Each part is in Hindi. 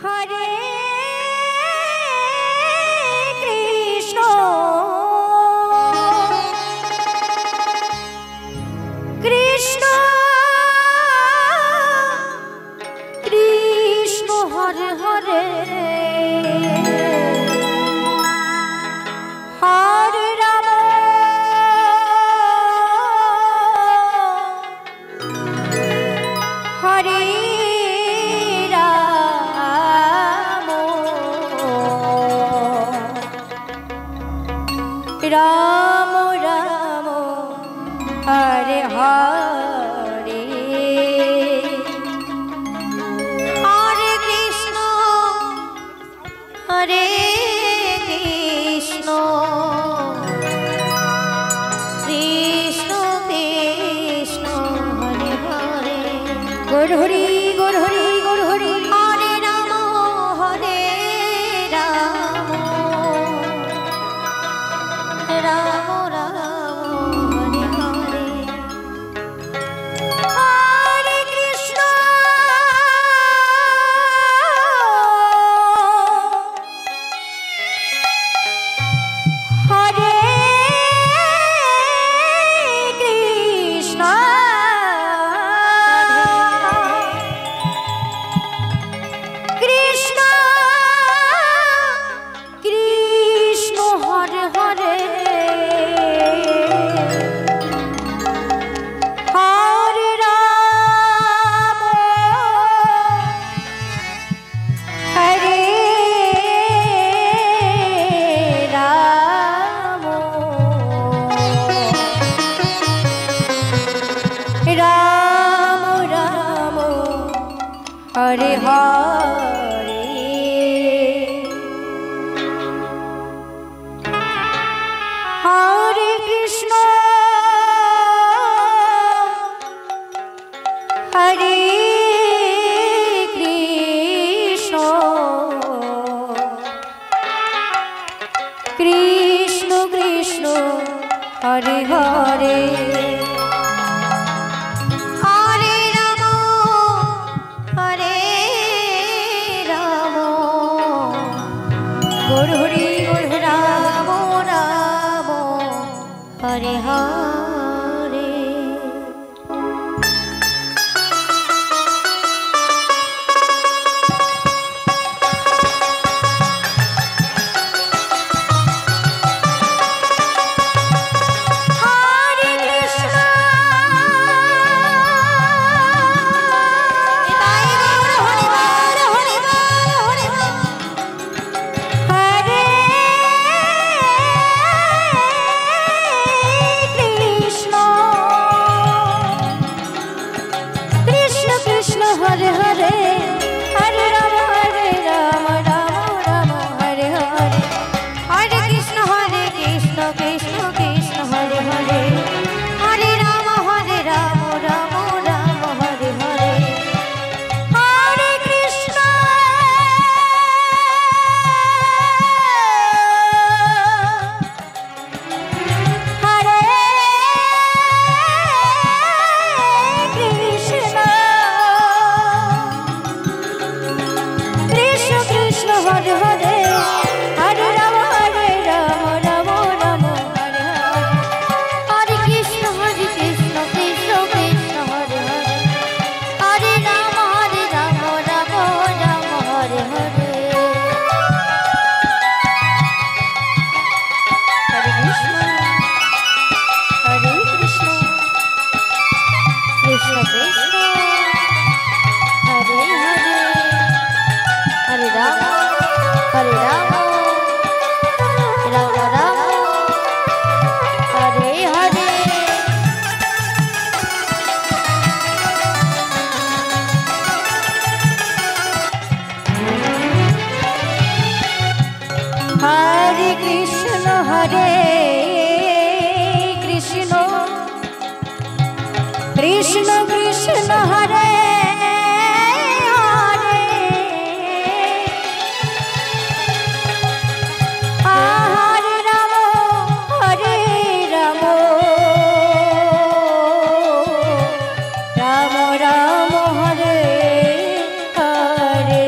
हरे कृष्ण कृष्ण कृष्ण हरे हरे हरे राम हरे राम राम हरे हरे हरे कृष्ण हरे कृष्ण कृष्ण कृष्ण हरे हरे गोर हरि गोर हरि गोर हरि हरे राम राम राम हरे हरे हरे कृष्ण हरे कृष्ण कृष्ण कृष्ण हरे हरे हरे राम हरे राम राम राम हरे हरे हरे कृष्ण हरे कृष्ण कृष्ण कृष्ण हरे हरे हरे राम गोर हरि गोर राम राम हरे हरे हरे कृष्ण हरे हरे हरे राम राम राम हरे हरे हरे कृष्ण कृष्ण कृष्ण हरे हरे हरे राम राम राम हरे हरे हरे कृष्ण हरे कृष्ण कृष्ण कृष्ण हरे हरे हरे राम राम राम हरे हरे हरे कृष्ण कृष्ण कृष्ण हरे हरे हरे राम राम हरे हरे हरे कृष्ण कृष्ण कृष्ण कृष्ण हरे हरे हरे राम राम राम हरे हरे हरे कृष्ण कृष्ण कृष्ण हरे हरे राम राम राम हरे हरे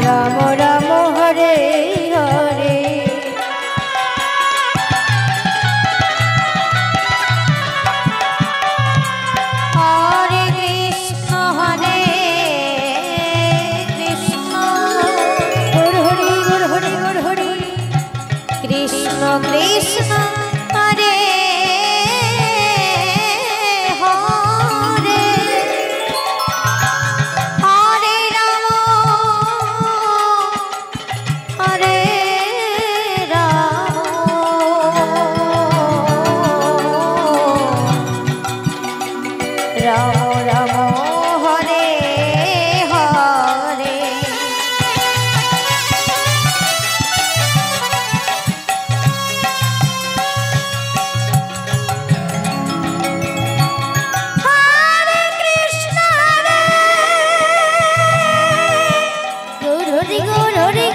রাম রাম হরে হরে হরে কৃষ্ণ গুর হরি গুর হরি গুর হরি কৃষ্ণ কৃষ্ণ হরে হরে হরে রাম হরে রাম রাম রাম হরে হরে হরে কৃষ্ণ হরে গুর হরি গুর হরি